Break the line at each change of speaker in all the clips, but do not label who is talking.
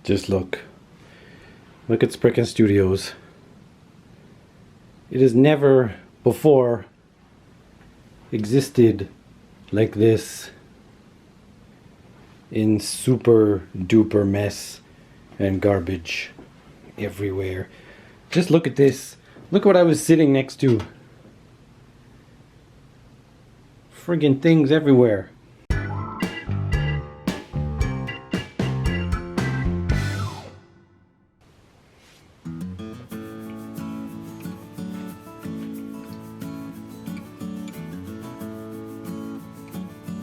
Just look. Look at Spriken Studios. It has never before existed like this in super duper mess and garbage everywhere. Just look at this. Look what I was sitting next to. Friggin' things everywhere.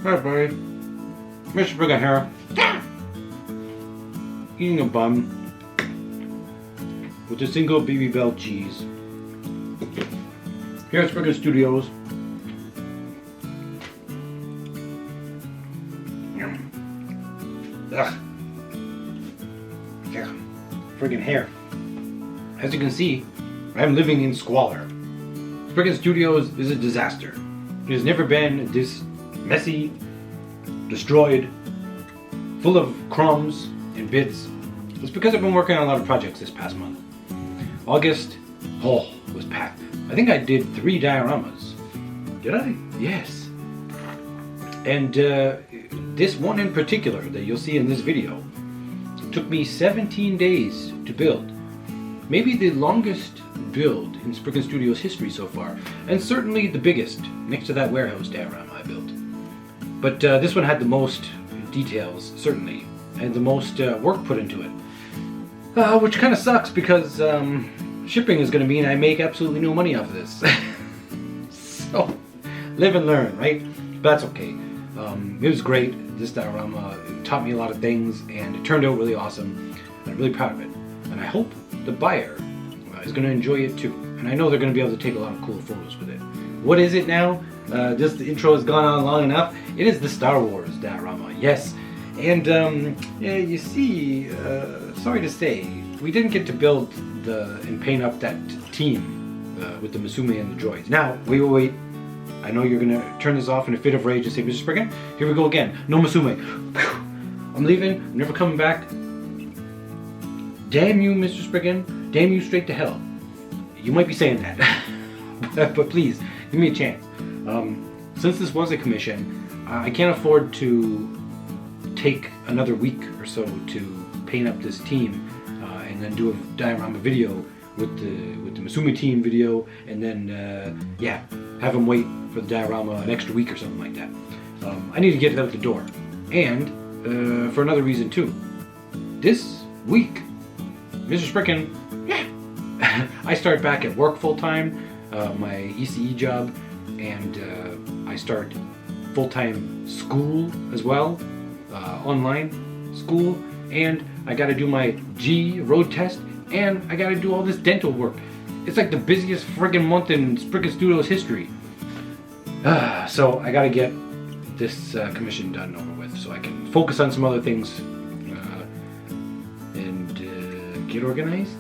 Hi, buddy. Mr.Spriken here. Eating a bun with a single BB Bell cheese. Here at Spriken Studios. Ugh. Yeah. Friggin' hair. As you can see, I'm living in squalor. Spriken Studios is a disaster. It has never been this messy, destroyed, full of crumbs and bits. It's because I've been working on a lot of projects this past month. August, was packed. I think I did 3 dioramas. Did I? Yes. And this one in particular that you'll see in this video took me 17 days to build. Maybe the longest build in Spriken Studios history so far, and certainly the biggest next to that warehouse diorama I built. But this one had the most details, certainly, and the most work put into it. Which kind of sucks because shipping is going to mean I make absolutely no money off of this. So, live and learn, right? But that's okay. It was great. This diorama taught me a lot of things, and it turned out really awesome. I'm really proud of it. And I hope the buyer is going to enjoy it too. And I know they're going to be able to take a lot of cool photos with it. What is it now? Just the intro has gone on long enough. It is the Star Wars diorama, yes. And yeah, you see, sorry to say, we didn't get to build and paint up that team with the musume and the droids. Now, wait. I know you're gonna turn this off in a fit of rage and say, Mr.Spriken, here we go again. No musume. I'm leaving. I'm never coming back. Damn you, Mr.Spriken. Damn you straight to hell. You might be saying that, but please give me a chance. Since this was a commission, I can't afford to take another week or so to paint up this team and then do a diorama video with the musume team video, and then yeah, have them wait for the diorama an extra week or something like that. I need to get it out the door, and for another reason too. This week, Mr.Spriken, yeah, I start back at work full time, my ECE job, and I start full-time school as well, online school, and I gotta do my G road test, and I gotta do all this dental work. It's like the busiest friggin' month in Spriken Studios history. So I gotta get this commission done over with so I can focus on some other things and get organized.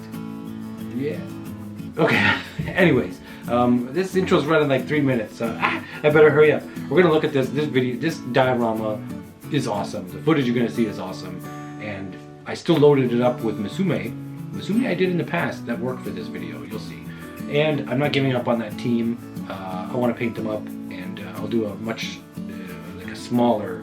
Yeah. Okay. Anyways, this intro's running like 3 minutes, so I better hurry up. We're gonna look at this video. This diorama is awesome. The footage you're gonna see is awesome, and I still loaded it up with musume. Musume I did in the past that worked for this video. You'll see. And I'm not giving up on that team. I want to paint them up, and I'll do a much like a smaller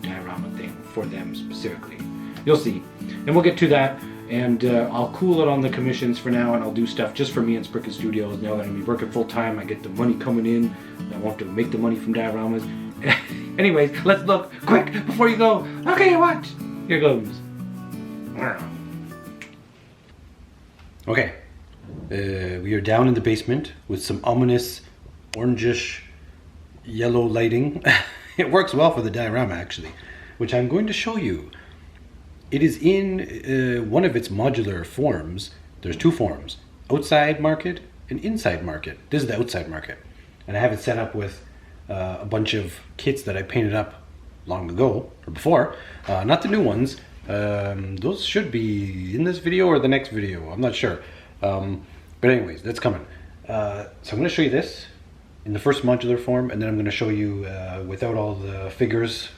diorama thing for them specifically. You'll see, and we'll get to that. And I'll cool it on the commissions for now, and I'll do stuff just for me in Spriken Studios. Now that I'm working full time, I get the money coming in. I won't have to make the money from dioramas. Anyways, let's look quick before you go. Okay, watch. Here goes. Okay, we are down in the basement with some ominous orangish yellow lighting. It works well for the diorama actually, which I'm going to show you. It is in one of its modular forms. There's 2 forms, outside market and inside market. This is the outside market. And I have it set up with a bunch of kits that I painted up long ago, or before. Not the new ones. Those should be in this video or the next video, I'm not sure. But anyways, that's coming. So I'm going to show you this in the first modular form, and then I'm going to show you without all the figures,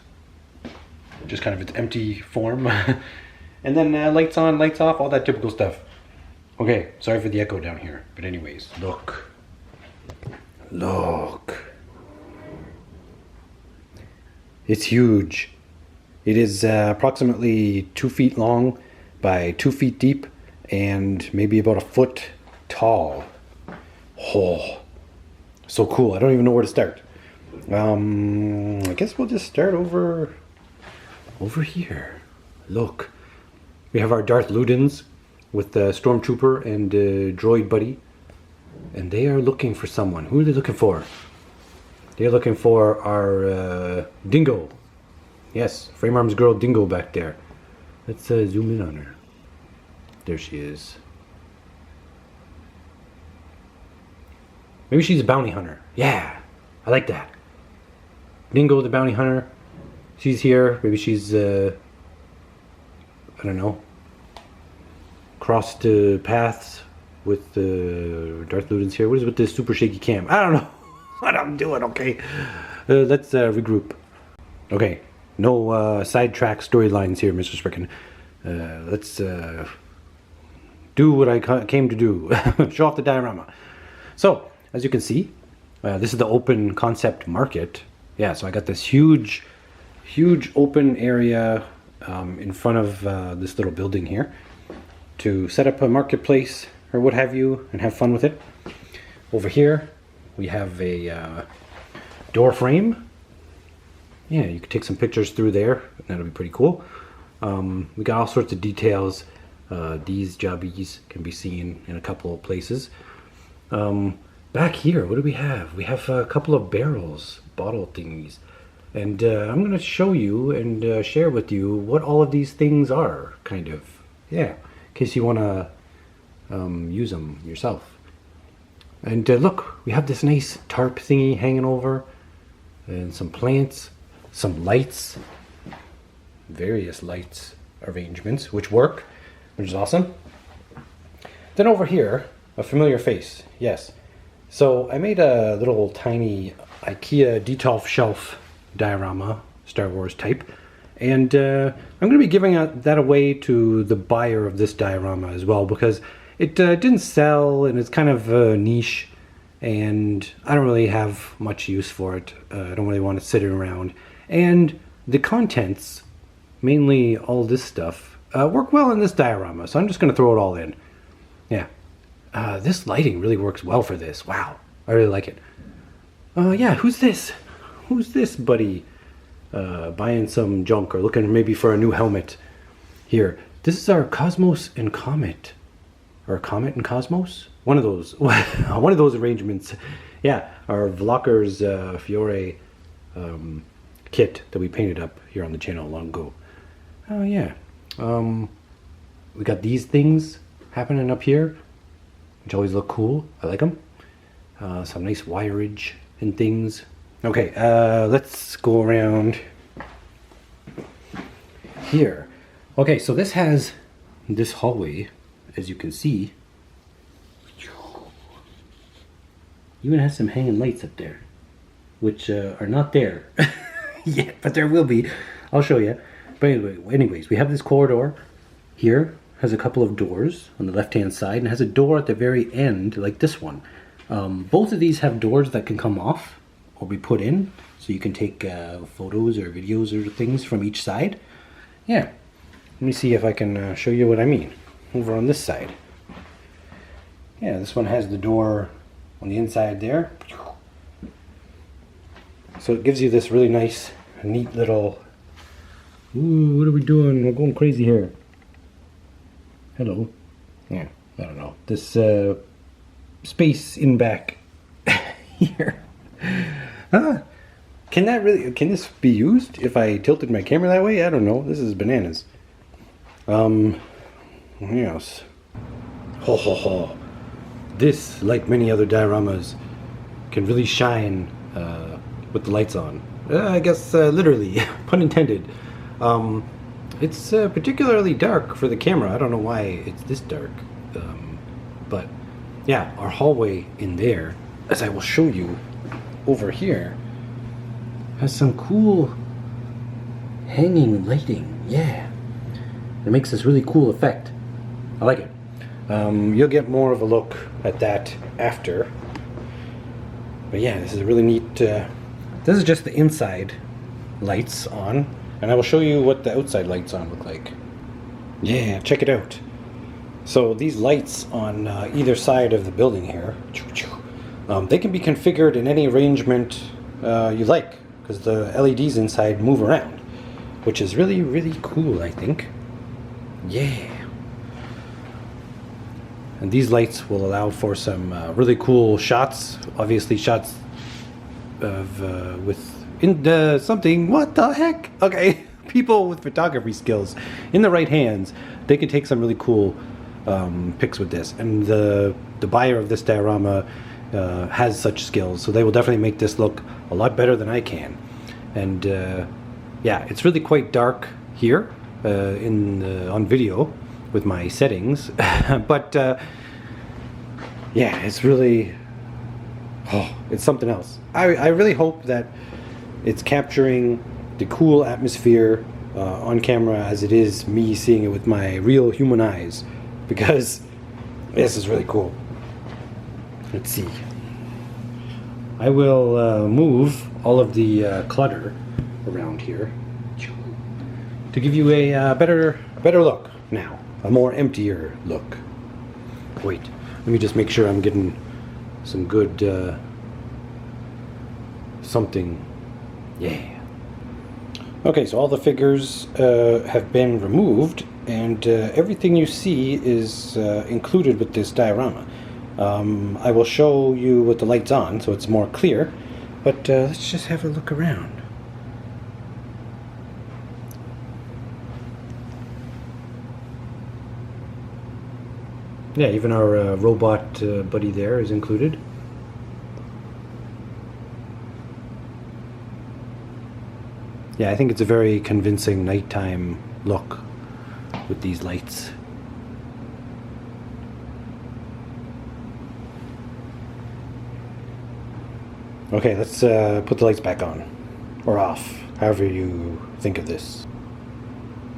just kind of its empty form. and then lights on, lights off, all that typical stuff. Okay, sorry for the echo down here, but anyways, look. It's huge. It is approximately 2 feet long by 2 feet deep and maybe about a foot tall. Oh, so cool. I don't even know where to start. I guess we'll just start over here. Look, we have our Darth Ludens with the Stormtrooper and droid buddy, and they are looking for someone. Who are they looking for? They're looking for our Dingo. Yes, Frame Arms girl Dingo back there. Let's zoom in on her. There she is. Maybe she's a bounty hunter. Yeah, I like that. Dingo the bounty hunter. She's here. Maybe she's, I don't know, crossed paths with Darth Ludens here. What is with this super shaky cam? I don't know what I'm doing, okay. Let's regroup. Okay, no sidetrack storylines here, Mr. Spriken. Let's do what I came to do. Show off the diorama. So, as you can see, this is the open concept market. Yeah, so I got this huge open area in front of this little building here to set up a marketplace or what have you and have fun with it. Over here, we have a door frame. Yeah, you could take some pictures through there. That'll be pretty cool. We got all sorts of details. These jobbies can be seen in a couple of places. Back here, what do we have? We have a couple of barrels, bottle thingies. And I'm going to show you and share with you what all of these things are, kind of. Yeah, in case you want to use them yourself. And look, we have this nice tarp thingy hanging over. And some plants, some lights. Various lights arrangements, which work, which is awesome. Then over here, a familiar face, yes. So I made a little tiny IKEA Detolf shelf diorama, Star Wars type, and I'm going to be giving that away to the buyer of this diorama as well, because it didn't sell and it's kind of niche, and I don't really have much use for it. I don't really want to sit it around, and the contents, mainly all this stuff, work well in this diorama, so I'm just going to throw it all in. Yeah. This lighting really works well for this. Wow, I really like it. Yeah, who's this? Who's this buddy? Buying some junk or looking maybe for a new helmet. Here, this is our Cosmos and Comet. Or Comet and Cosmos? One of those. One of those arrangements. Yeah, our Vlocker's Fiore kit that we painted up here on the channel long ago. Oh, yeah. We got these things happening up here, which always look cool. I like them. Some nice wireage and things. Okay, let's go around here. Okay, so this has this hallway, as you can see. Even has some hanging lights up there, which are not there yet, but there will be. I'll show you. But anyways, we have this corridor here. Has a couple of doors on the left-hand side and has a door at the very end, like this one. Both of these have doors that can come off or be put in, so you can take photos or videos or things from each side. Yeah, let me see if I can show you what I mean. Over on this side. Yeah, this one has the door on the inside there. So it gives you this really nice, neat little... Ooh, what are we doing? We're going crazy here. Hello. Yeah, I don't know. This space in back here. Can this be used if I tilted my camera that way? I don't know. This is bananas. Yes. Ho ho ho. This, like many other dioramas, can really shine with the lights on. I guess literally, pun intended. It's particularly dark for the camera. I don't know why it's this dark. But yeah, our hallway in there, as I will show you over here, has some cool hanging lighting. Yeah. It makes this really cool effect. I like it. You'll get more of a look at that after. But yeah, this is a really neat. This is just the inside lights on, and I will show you what the outside lights on look like. Yeah, check it out. So these lights on either side of the building here, they can be configured in any arrangement you like, because the LEDs inside move around, which is really, really cool, I think. Yeah. And these lights will allow for some really cool shots. Obviously, shots of something. What the heck? Okay, people with photography skills in the right hands, they can take some really cool pics with this. And the buyer of this diorama has such skills, so they will definitely make this look a lot better than I can. And yeah, it's really quite dark here on video with my settings, but yeah, it's really, it's something else. I really hope that it's capturing the cool atmosphere on camera as it is me seeing it with my real human eyes, because this is really cool. Let's see. I will move all of the clutter around here to give you a better look now, a more emptier look. Wait, let me just make sure I'm getting some good something. Yeah. Okay, so all the figures have been removed, and everything you see is included with this diorama. I will show you with the lights on so it's more clear, but let's just have a look around. Yeah, even our robot buddy there is included. Yeah, I think it's a very convincing nighttime look with these lights. Okay, let's put the lights back on. Or off, however you think of this.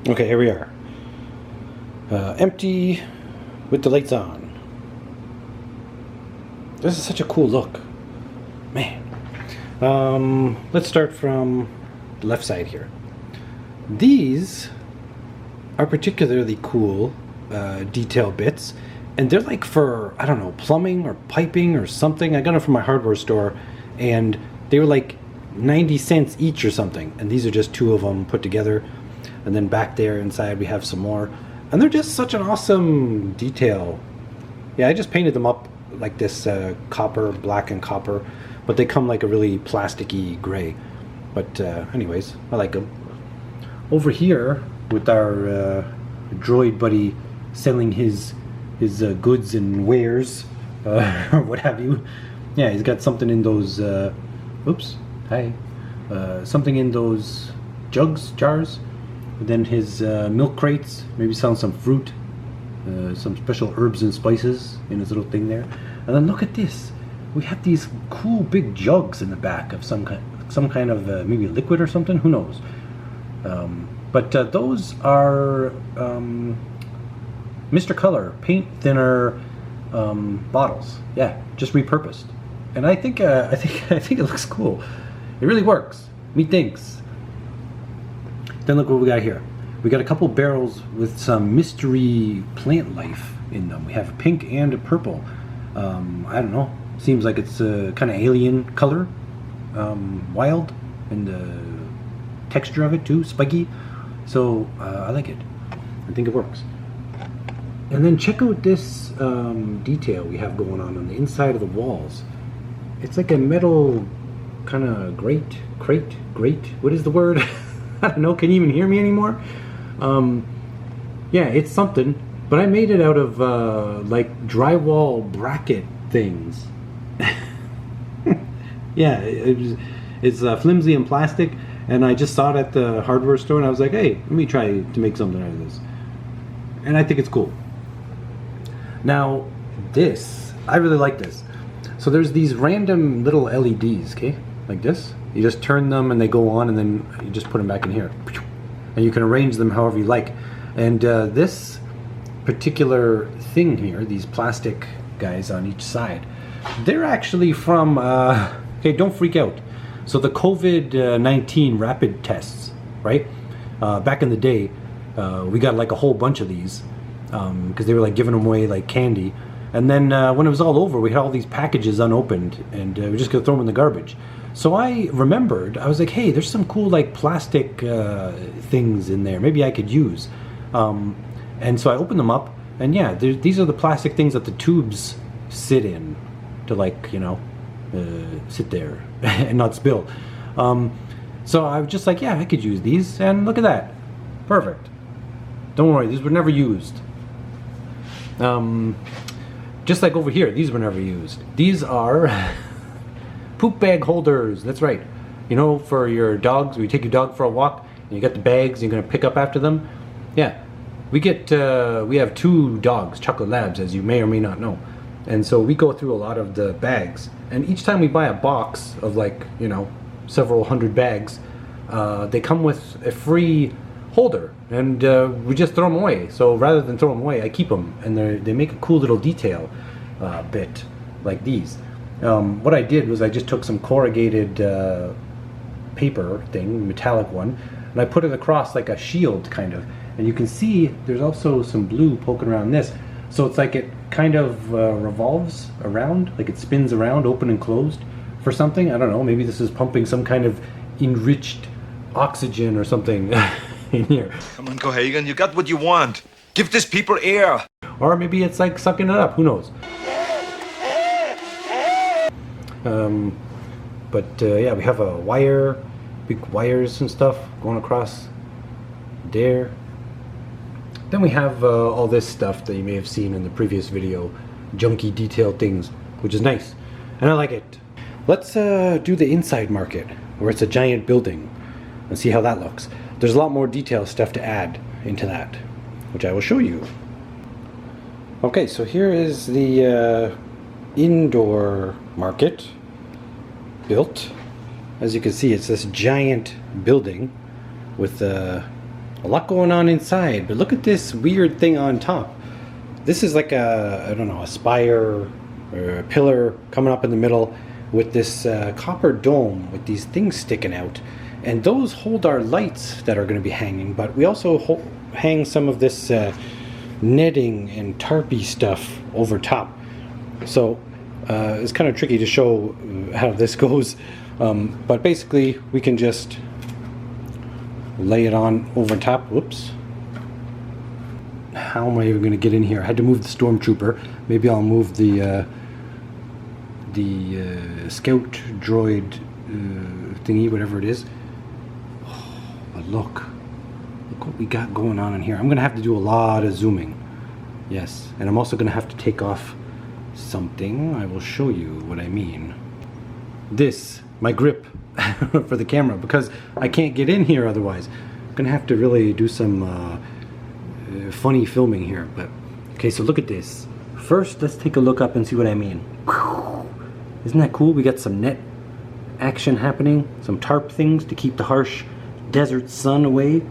Okay, here we are. Empty with the lights on. This is such a cool look. Man. Let's start from the left side here. These are particularly cool detail bits, and they're like for, I don't know, plumbing or piping or something. I got them from my hardware store, and they were like 90 cents each or something, and these are just two of them put together. And then back there inside we have some more, and they're just such an awesome detail. Yeah, I just painted them up like this copper, black and copper, but they come like a really plasticky gray. But anyways, I like them. Over here with our droid buddy selling his goods and wares, or what have you. Yeah, he's got something in those, oops, hi. Something in those jars. And then his milk crates, maybe selling some fruit, some special herbs and spices in his little thing there. And then look at this. We have these cool big jugs in the back of some kind of maybe liquid or something, who knows. But those are Mr. Color paint thinner bottles. Yeah, just repurposed. And I think it looks cool. It really works. Methinks. Then look what we got here. We got a couple barrels with some mystery plant life in them. We have a pink and a purple. I don't know. Seems like it's a kind of alien color. Wild, and the texture of it too, spiky. So I like it. I think it works. And then check out this detail we have going on the inside of the walls. It's like a metal kind of crate. What is the word? I don't know. Can you even hear me anymore? Yeah, it's something. But I made it out of like drywall bracket things. Yeah, it's flimsy and plastic, and I just saw it at the hardware store, and I was like, hey, let me try to make something out of this. And I think it's cool. Now, this, I really like this. So there's these random little LEDs, okay, like this. You just turn them and they go on, and then you just put them back in here. And you can arrange them however you like.
And this particular thing here, these plastic guys on each side, they're actually from, okay, don't freak out. So the COVID-19 rapid tests, right? Back in the day, we got like a whole bunch of these because they were like giving them away like candy. And then when it was all over, we had all these packages unopened, and we just gonna throw them in the garbage. So I remembered, I was like, hey, there's some cool like plastic things in there. Maybe I could use. And so I opened them up, and yeah, these are the plastic things that the tubes sit in to, like, you know, sit there and not spill. So I was just like, yeah, I could use these, and look at that. Perfect. Don't worry, these were never used. Just like over here, these were never used. These are poop bag holders. That's right. You know, for your dogs, when you take your dog for a walk, and you got the bags you're gonna pick up after them. Yeah, we have 2 dogs, chocolate labs, as you may or may not know. And so we go through a lot of the bags, and each time we buy a box of, like, you know, several hundred bags, they come with a free holder, and we just throw them away. So rather than throw them away, I keep them, and they make a cool little detail bit like these. What I did was I just took some corrugated paper thing, metallic one, and I put it across like a shield kind of, and you can see there's also some blue poking around this, so it's like it kind of revolves around, like it spins around, open and closed for something. I don't know, maybe this is pumping some kind of enriched oxygen or something in here.
Come on, Cohagen, you got what you want. Give these people air.
Or maybe it's like sucking it up, who knows. Yeah, we have a wire, big wires and stuff going across there. Then we have all this stuff that you may have seen in the previous video, junky detailed things, which is nice, and I like it. Let's do the inside market, where it's a giant building, and see how that looks. There's a lot more detail stuff to add into that, which I will show you. Okay, so here is the indoor market built. As you can see, it's this giant building with a lot going on inside, but look at this weird thing on top. This is like a, I don't know, a spire or a pillar coming up in the middle with this copper dome with these things sticking out, and those hold our lights that are going to be hanging, but we also hang some of this netting and tarpy stuff over top. So it's kind of tricky to show how this goes, but basically we can just lay it on over top. Whoops. How am I even going to get in here? I had to move the stormtrooper. Maybe I'll move the scout droid thingy, whatever it is. Oh, but look what we got going on in here. I'm going to have to do a lot of zooming. Yes, and I'm also going to have to take off something. I will show you what I mean. This, my grip for the camera, because I can't get in here otherwise. I'm gonna have to really do some funny filming here. But okay, so look at this. First, let's take a look up and see what I mean. Whew. Isn't that cool? We got some net action happening, some tarp things to keep the harsh desert sun away,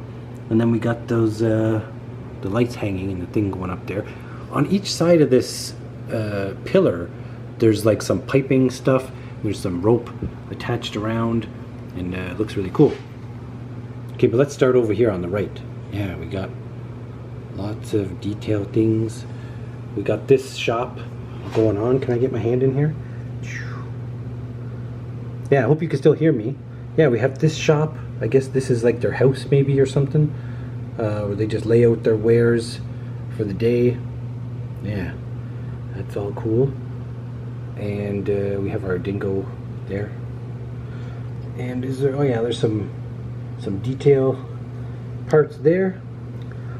and then we got those the lights hanging and the thing going up there. On each side of this pillar, there's like some piping stuff. There's some rope attached around, and it looks really cool. Okay, but let's start over here on the right. Yeah, we got lots of detailed things. We got this shop going on. Can I get my hand in here? Yeah, I hope you can still hear me. Yeah, we have this shop. I guess this is like their house maybe or something, where they just lay out their wares for the day. Yeah, that's all cool. And we have our dingo there. And is there, oh yeah, there's some detail parts there.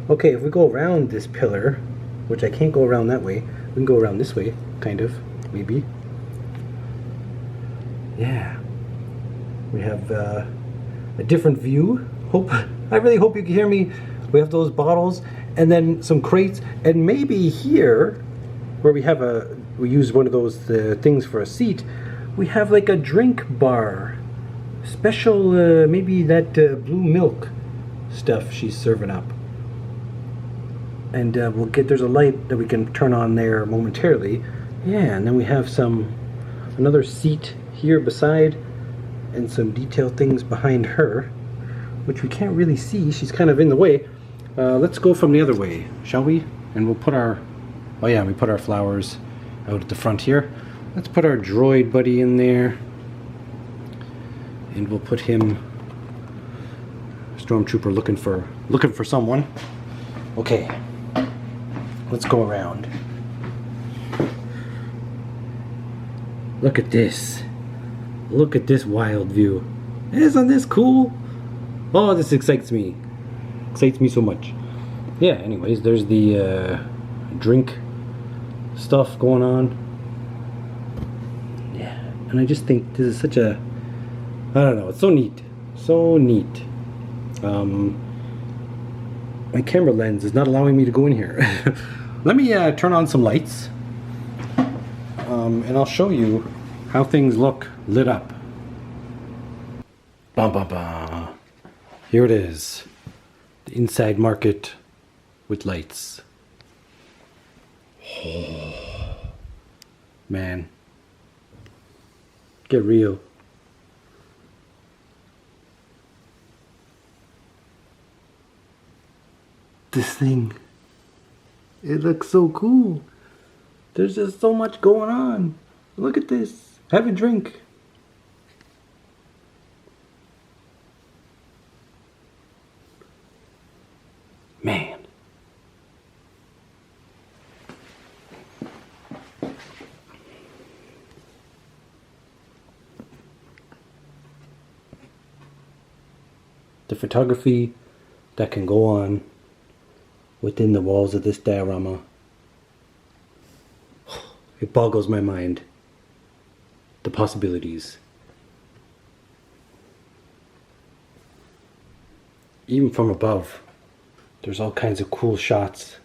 Okay, if we go around this pillar, which I can't go around that way, we can go around this way, kind of, maybe. Yeah. We have a different view. I really hope you can hear me. We have those bottles, and then some crates, and maybe here, where we use one of those things for a seat, we have like a drink bar. Special, maybe that blue milk stuff she's serving up. And there's a light that we can turn on there momentarily. Yeah, and then we have another seat here beside, and some detailed things behind her, which we can't really see. She's kind of in the way. Let's go from the other way, shall we? And we'll put we put our flowers out at the front here. Let's put our droid buddy in there. And we'll put him, stormtrooper looking for someone. Okay, let's go around. Look at this. Look at this wild view. Isn't this cool? Oh, this excites me. Excites me so much. Yeah, anyways, there's the drink stuff going on. Yeah, and I just think this is such a, I don't know, it's so neat. So neat. My camera lens is not allowing me to go in here. Let me turn on some lights. And I'll show you how things look lit up. Bum, bum, bum. Here it is. The inside market with lights. Oh, man. Get real. This thing. It looks so cool. There's just so much going on. Look at this. Have a drink. Man. The photography that can go on within the walls of this diorama, it boggles my mind. The possibilities. Even from above, there's all kinds of cool shots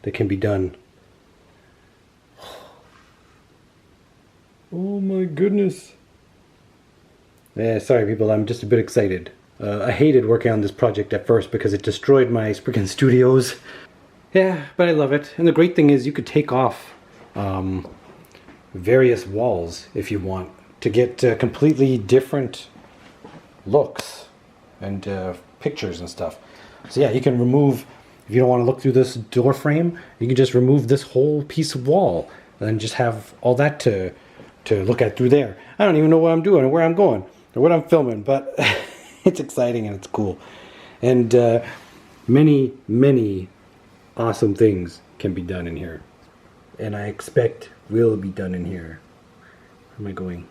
that can be done. Oh my goodness. Yeah, sorry people, I'm just a bit excited. I hated working on this project at first because it destroyed my Spriken studios. Yeah, but I love it. And the great thing is you could take off various walls if you want to get completely different looks and pictures and stuff. So yeah, you can remove, if you don't want to look through this door frame, you can just remove this whole piece of wall and just have all that to look at through there. I don't even know what I'm doing or where I'm going or what I'm filming, but it's exciting and it's cool. And many, many awesome things can be done in here. And I expect will be done in here. Where am I going?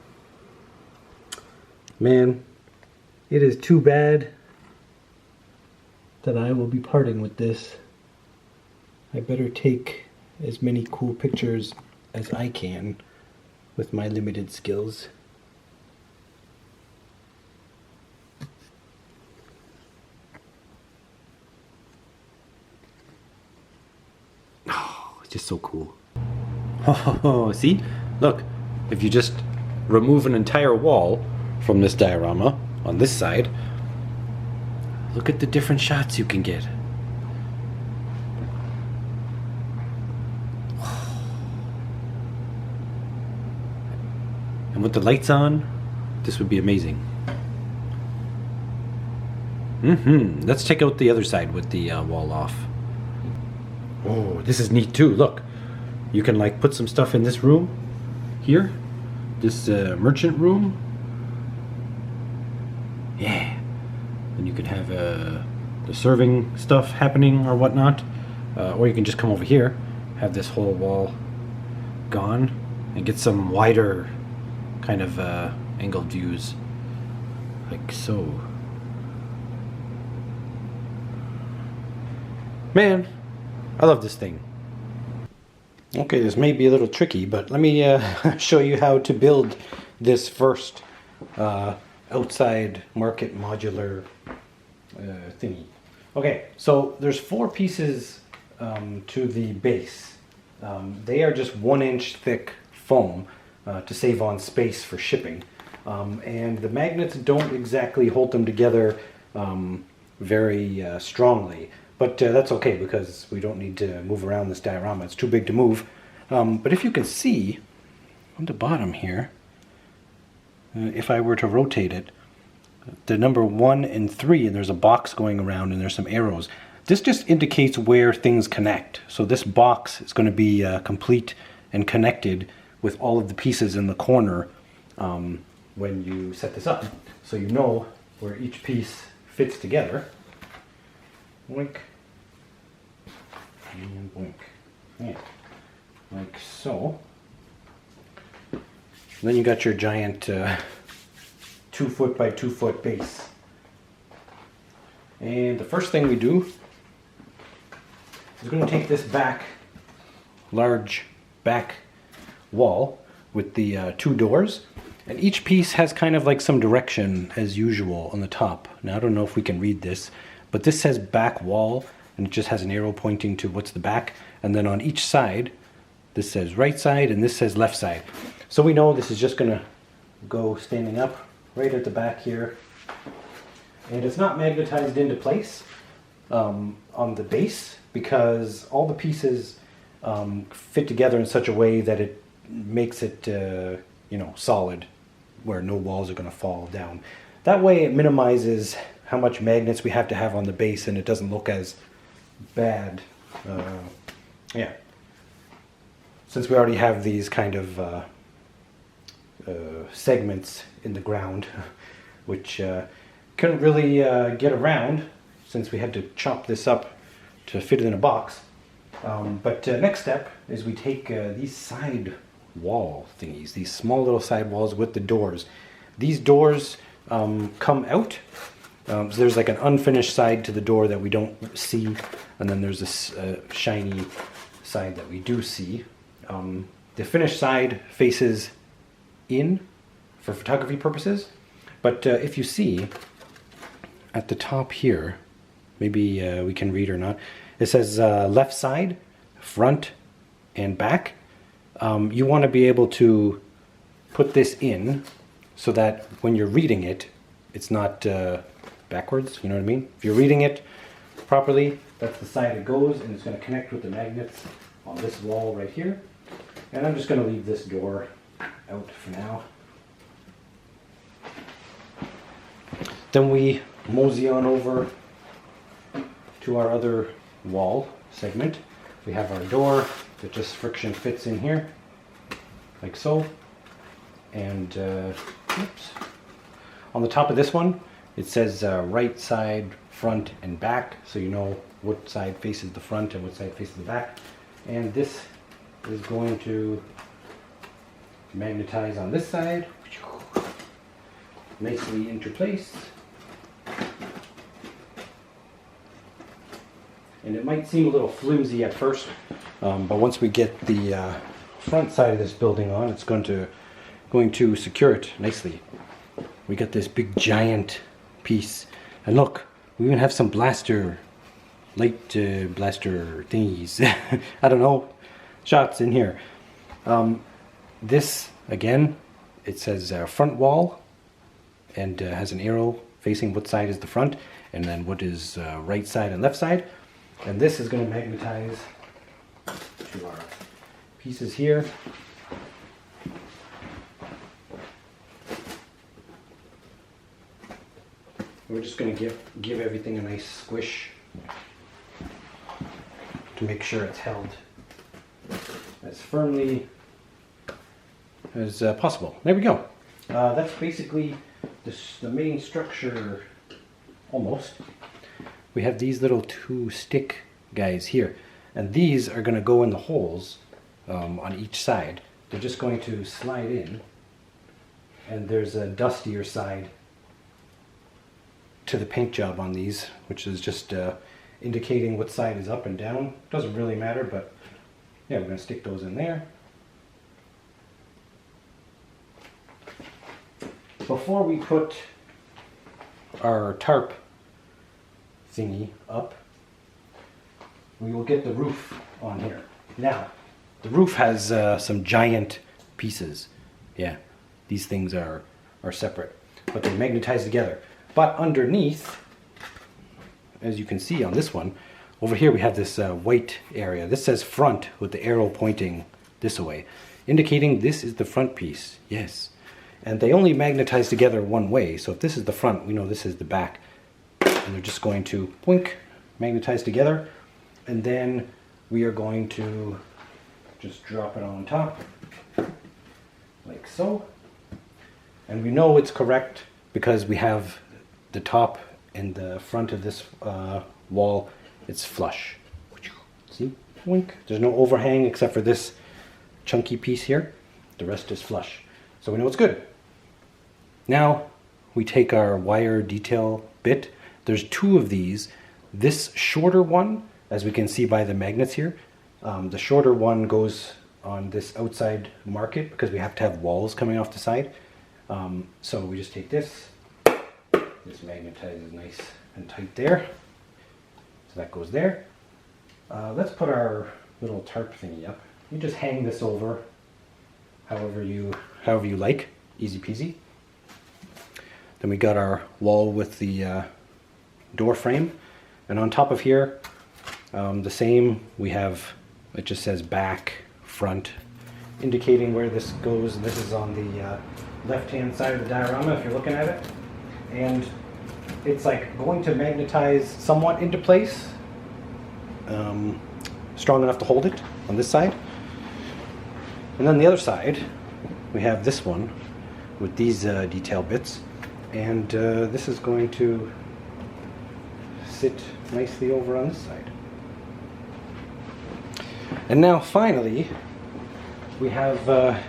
Man, it is too bad that I will be parting with this. I better take as many cool pictures as I can with my limited skills. Oh, it's just so cool. Oh, see? Look, if you just remove an entire wall from this diorama on this side, look at the different shots you can get. And with the lights on, this would be amazing. Let's check out the other side with the wall off. Oh, this is neat too. Look, you can like put some stuff in this room here, this merchant room. Yeah, and you can have the serving stuff happening or whatnot, or you can just come over here, have this whole wall gone, and get some wider kind of angled views, like so. Man, I love this thing. Okay, this may be a little tricky, but let me show you how to build this first outside market modular thingy. Okay, so there's 4 pieces to the base. They are just 1-inch thick foam to save on space for shipping. And the magnets don't exactly hold them together very strongly, But that's okay because we don't need to move around this diorama. It's too big to move. But if you can see on the bottom here, if I were to rotate it, the number 1 and 3, and there's a box going around and there's some arrows. This just indicates where things connect. So this box is going to be complete and connected with all of the pieces in the corner when you set this up. So you know where each piece fits together. Boink. And boink. Yeah. Like so. And then you got your giant 2 foot by 2 foot base. And the first thing we do is going to take this large back wall with the 2 doors, and each piece has kind of like some direction as usual on the top. Now I don't know if we can read this, but this says back wall, and it just has an arrow pointing to what's the back, and then on each side this says right side and this says left side. So we know this is just going to go standing up right at the back here, and it's not magnetized into place on the base because all the pieces fit together in such a way that it makes it solid, where no walls are going to fall down. That way it minimizes how much magnets we have to have on the base, and it doesn't look as bad. Yeah, since we already have these kind of segments in the ground, which couldn't really get around since we had to chop this up to fit it in a box. But next step is we take these side wall thingies, these small little side walls with the doors. These doors come out. So there's like an unfinished side to the door that we don't see, and then there's this shiny side that we do see. The finished side faces in for photography purposes, but if you see at the top here, maybe we can read or not, it says left side, front, and back. You want to be able to put this in so that when you're reading it, it's not backwards, you know what I mean? If you're reading it properly, that's the side it goes, and it's going to connect with the magnets on this wall right here. And I'm just going to leave this door out for now. Then we mosey on over to our other wall segment. We have our door that just friction fits in here, like so. And oops. On the top of this one, it says right side, front, and back, so you know what side faces the front and what side faces the back. And this is going to magnetize on this side, nicely into place. And it might seem a little flimsy at first, but once we get the front side of this building on, it's going to secure it nicely. We got this big giant piece, and look, we even have some light blaster thingies. I don't know, shots in here. This again, it says front wall, and has an arrow facing what side is the front, and then what is right side and left side. And this is going to magnetize to our pieces here. We're just going to give everything a nice squish to make sure it's held as firmly as possible. There we go. That's basically the main structure, almost. We have these little 2 stick guys here, and these are going to go in the holes on each side. They're just going to slide in, and there's a dustier side to the paint job on these, which is just indicating what side is up and down. Doesn't really matter, but yeah, we're going to stick those in there. Before we put our tarp thingy up, we will get the roof on here. Now, the roof has some giant pieces. Yeah, these things are separate, but they're magnetized together. But underneath, as you can see on this one, over here we have this white area. This says front with the arrow pointing this way, indicating this is the front piece. Yes. And they only magnetize together one way. So if this is the front, we know this is the back. And they're just going to boink, magnetize together. And then we are going to just drop it on top, like so. And we know it's correct because we have the top and the front of this wall, it's flush. See? Wink. There's no overhang except for this chunky piece here. The rest is flush. So we know it's good. Now we take our wire detail bit. There's two of these. This shorter one, as we can see by the magnets here, the shorter one goes on this outside market because we have to have walls coming off the side. So we just take this. This magnetizes nice and tight there. So that goes there. Let's put our little tarp thingy up. You just hang this over however you like. Easy peasy. Then we got our wall with the door frame. And on top of here, the same, we have, it just says back, front, indicating where this goes. And this is on the left-hand side of the diorama if you're looking at it. And it's like going to magnetize somewhat into place, strong enough to hold it on this side. And then the other side, we have this one with these detail bits. And this is going to sit nicely over on this side. And now finally, we have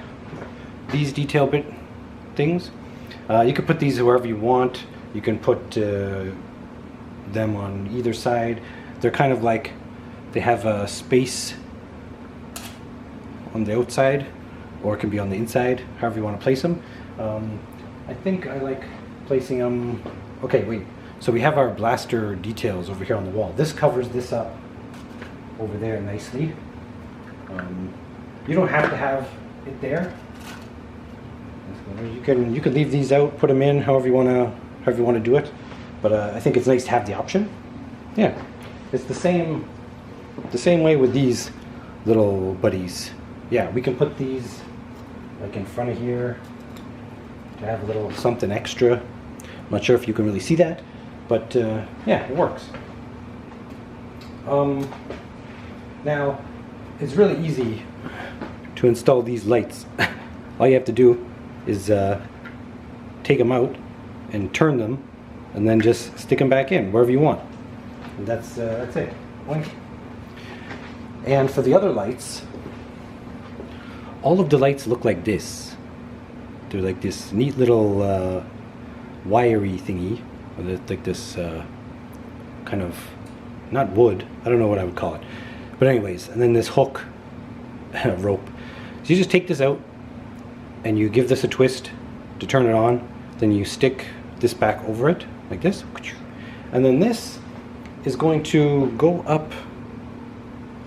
these detail bit things. You can put these wherever you want. You can put them on either side. They're kind of like, they have a space on the outside, or it can be on the inside, however you want to place them. I think I like placing them, okay, wait. So we have our blaster details over here on the wall. This covers this up over there nicely. You don't have to have it there. You can leave these out, put them in however you want to do it. But I think it's nice to have the option. Yeah, it's the same way with these little buddies. Yeah, we can put these like in front of here to have a little something extra. I'm not sure if you can really see that, but yeah, it works. Now, it's really easy to install these lights. All you have to do is take them out and turn them, and then just stick them back in wherever you want. And that's it. Boink. And for the other lights, all of the lights look like this. They're like this neat little wiry thingy, like this kind of, not wood, I don't know what I would call it. But anyways, and then this hook rope. So you just take this out and you give this a twist to turn it on. Then you stick this back over it like this. And then this is going to go up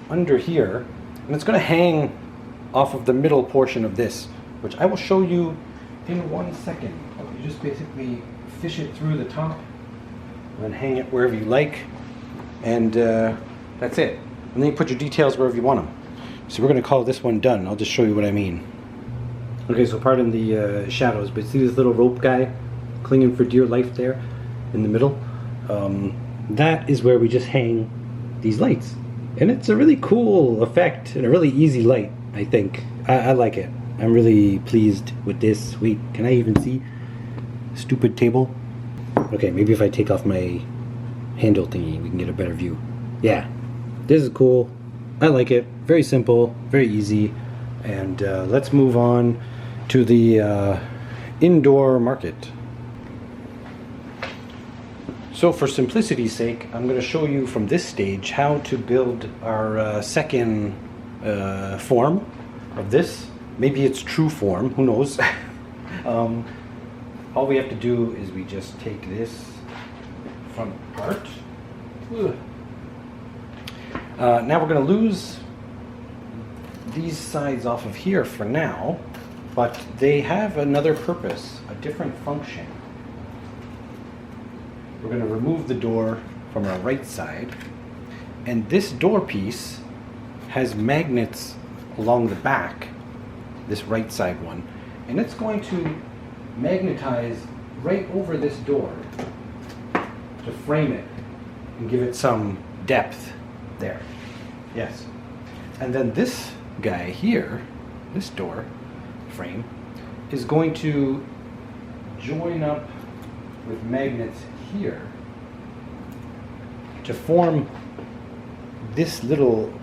under here, and it's going to hang off of the middle portion of this, which I will show you in 1 second. You just basically fish it through the top and then hang it wherever you like, and that's it. And then you put your details wherever you want them. So we're going to call this one done. I'll just show you what I mean. Okay, so pardon the shadows, but see this little rope guy clinging for dear life there in the middle? That is where we just hang these lights. And it's a really cool effect and a really easy light, I think. I like it. I'm really pleased with this. Wait, can I even see? Stupid table. Okay, maybe if I take off my handle thingy, we can get a better view. Yeah, this is cool. I like it. Very simple, very easy. And let's move on to the indoor market. So for simplicity's sake, I'm going to show you from this stage how to build our second form of this. Maybe it's true form, who knows. All we have to do is we just take this front part. Now we're going to lose these sides off of here for now, but they have another purpose, a different function. We're going to remove the door from our right side, And this door piece has magnets along the back, this right side one, and it's going to magnetize right over this door to frame it and give it some depth there. Yes. And then this guy here, this door frame, is going to join up with magnets here to form this little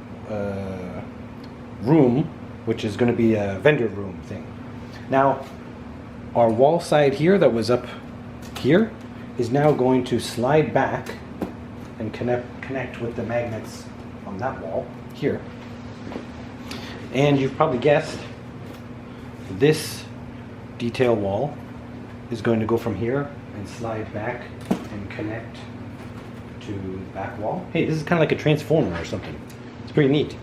room, which is going to be a vendor room thing. Now, our wall side here that was up here is now going to slide back and connect with the magnets on that wall here. And you've probably guessed, this detail wall is going to go from here and slide back and connect to the back wall. Hey, this is kind of like a transformer or something. It's pretty neat.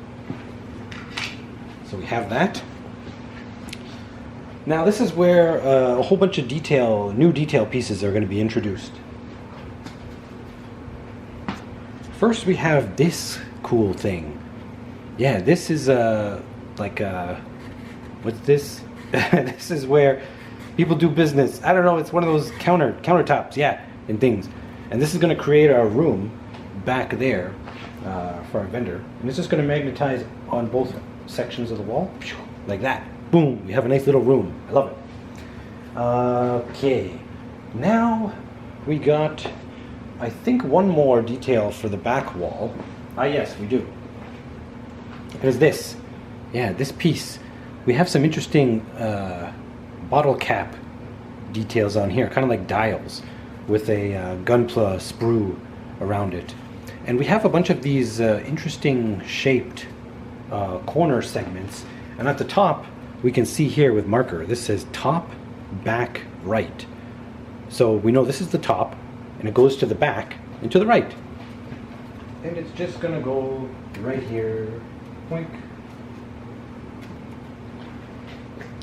So we have that. Now this is where a whole bunch of new detail pieces are going to be introduced. First we have this cool thing. Yeah, this is what's this? This is where people do business. I don't know, it's one of those countertops, yeah, and things. And this is going to create our room back there for our vendor. And it's just going to magnetize on both sections of the wall, like that. Boom, we have a nice little room. I love it. Okay, now we got, I think, one more detail for the back wall. Ah, yes, we do. There's this. Yeah, this piece. We have some interesting bottle cap details on here, kind of like dials, with a gunpla sprue around it. And we have a bunch of these interesting shaped corner segments. And at the top, we can see here with marker, this says top, back, right. So we know this is the top, and it goes to the back and to the right. And it's just gonna go right here, boink.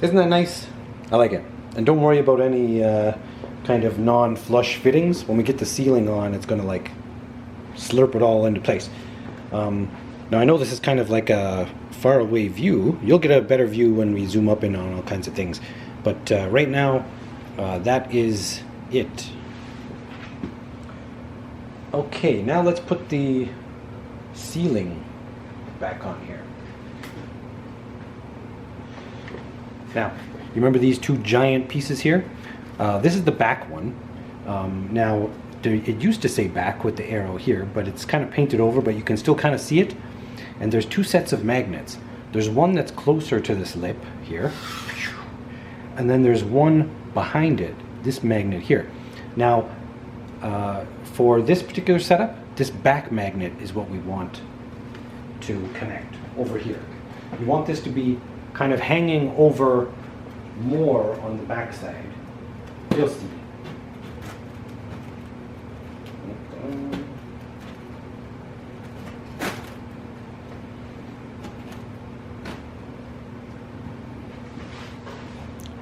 Isn't that nice? I like it. And don't worry about any kind of non-flush fittings. When we get the ceiling on, it's gonna like slurp it all into place. Now I know this is kind of like a far away view. You'll get a better view when we zoom up in on all kinds of things. But right now, that is it. Okay, now let's put the ceiling back on here. Now, you remember these two giant pieces here? This is the back one. Now, it used to say back with the arrow here, but it's kind of painted over, but you can still kind of see it. And there's two sets of magnets. There's one that's closer to this lip here, and then there's one behind it, this magnet here. Now, for this particular setup, this back magnet is what we want to connect over here. You want this to be kind of hanging over more on the back side. You'll see.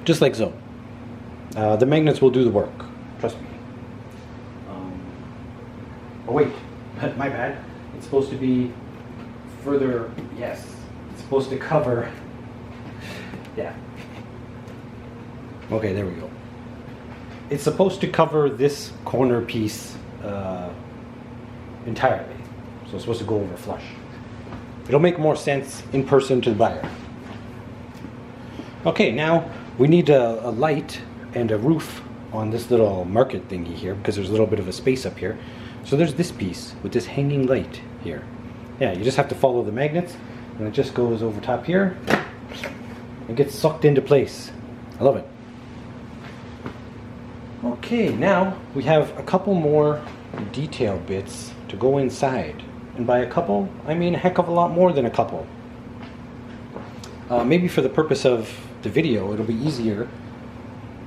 Just like so. The magnets will do the work. Trust me. Oh wait, my bad. It's supposed to be further, yes. It's supposed to cover, yeah. Okay, there we go. It's supposed to cover this corner piece entirely. So it's supposed to go over flush. It'll make more sense in person to the buyer. Okay, now we need a light and a roof on this little market thingy here, because there's a little bit of a space up here. So there's this piece with this hanging light here. Yeah, you just have to follow the magnets, and it just goes over top here and gets sucked into place. I love it. Okay, now we have a couple more detail bits to go inside. And by a couple, I mean a heck of a lot more than a couple. Maybe for the purpose of the video, it'll be easier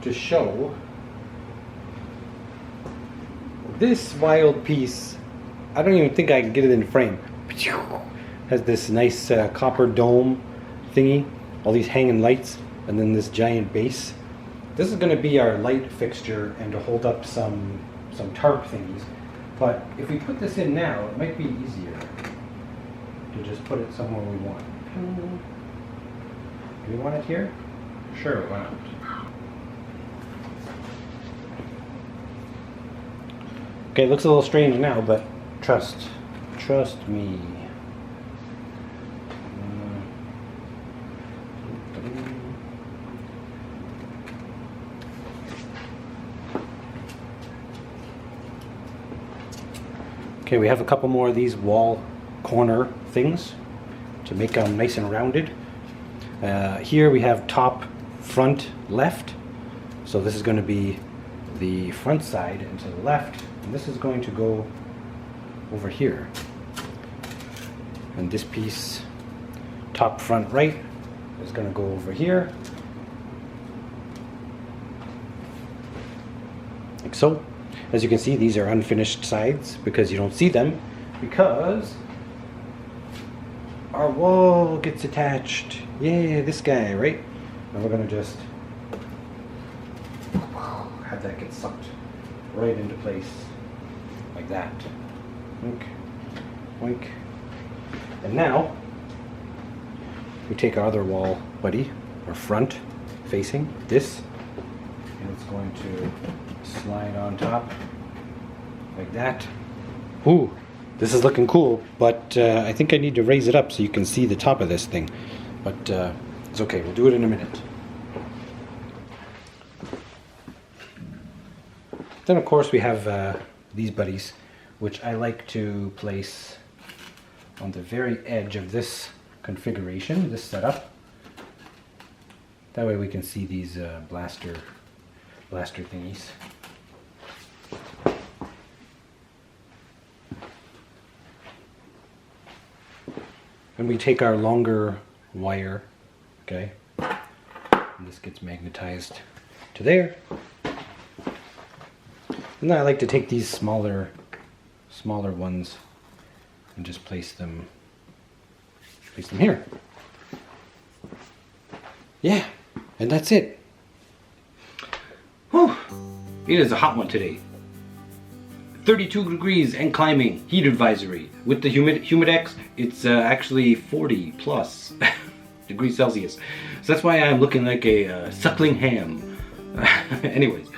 to show this wild piece. I don't even think I can get it in frame. Has this nice copper dome thingy, all these hanging lights, and then this giant base. This is going to be our light fixture and to hold up some tarp thingies. But if we put this in now, it might be easier. to just put it somewhere we want. Do we want it here? Sure, why not? Okay, it looks a little strange now, but trust me. Okay, we have a couple more of these wall corner things to make them nice and rounded. Here we have top, front, left. So this is going to be the front side and to the left. And this is going to go over here. And this piece, top, front, right, is going to go over here. Like so. As you can see, these are unfinished sides because you don't see them because our wall gets attached. Yeah, this guy, right? And we're going to just have that get sucked right into place like that. Oink, oink. And now we take our other wall buddy, our front facing this, and it's going to slide on top like that. Ooh, this is looking cool, but I think I need to raise it up so you can see the top of this thing. But it's okay, we'll do it in a minute. Then of course we have these buddies, which I like to place on the very edge of this configuration, this setup. That way we can see these blaster thingies. And we take our longer wire, okay, and this gets magnetized to there. And then I like to take these smaller ones and just place them here. Yeah, and that's it.
Whew. It is a hot one today. 32 degrees and climbing, heat advisory. With the Humidex, it's actually 40 plus degrees Celsius. So that's why I'm looking like a suckling ham. Anyways,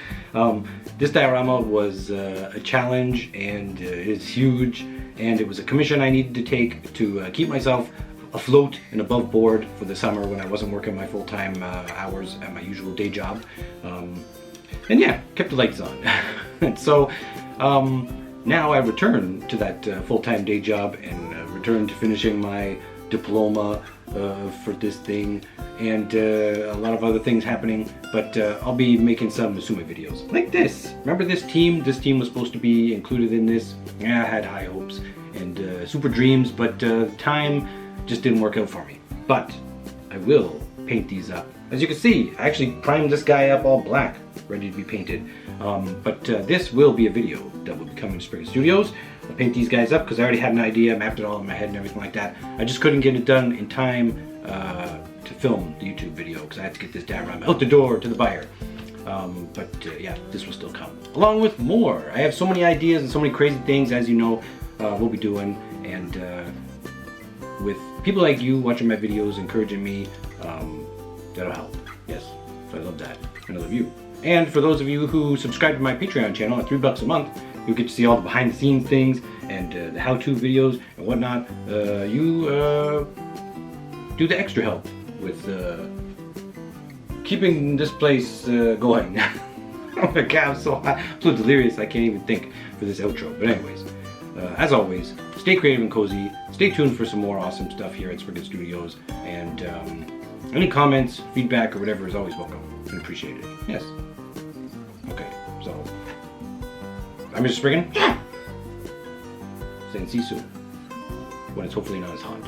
this diorama was a challenge, and it is huge, and it was a commission I needed to take to keep myself afloat and above board for the summer when I wasn't working my full-time hours at my usual day job. And yeah, kept the lights on. And so now I return to that full-time day job and return to finishing my diploma for this thing, and a lot of other things happening, but I'll be making some musume videos like this. Remember this team? This team was supposed to be included in this. Yeah, I had high hopes and super dreams, but time just didn't work out for me. But I will paint these up. As you can see, I actually primed this guy up all black, ready to be painted. But this will be a video that will be coming to Spriken Studios. I'll paint these guys up because I already had an idea, mapped it all in my head and everything like that. I just couldn't get it done in time to film the YouTube video because I had to get this diorama out the door to the buyer. But yeah, this will still come. Along with more. I have so many ideas and so many crazy things, as you know, we'll be doing. And with people like you watching my videos, encouraging me, that'll help. Yes, so I love that. And I love you. And for those of you who subscribe to my Patreon channel at $3 a month, you get to see all the behind the scenes things and the how-to videos and whatnot. You do the extra help with keeping this place going. Oh my god, I'm so delirious I can't even think for this outro. But anyways, as always, stay creative and cozy. Stay tuned for some more awesome stuff here at Spriken Studios. And any comments, feedback, or whatever is always welcome and appreciated. Yes. Okay, so I'm Mr. Spriken. Saying see you soon, when it's hopefully not as hot.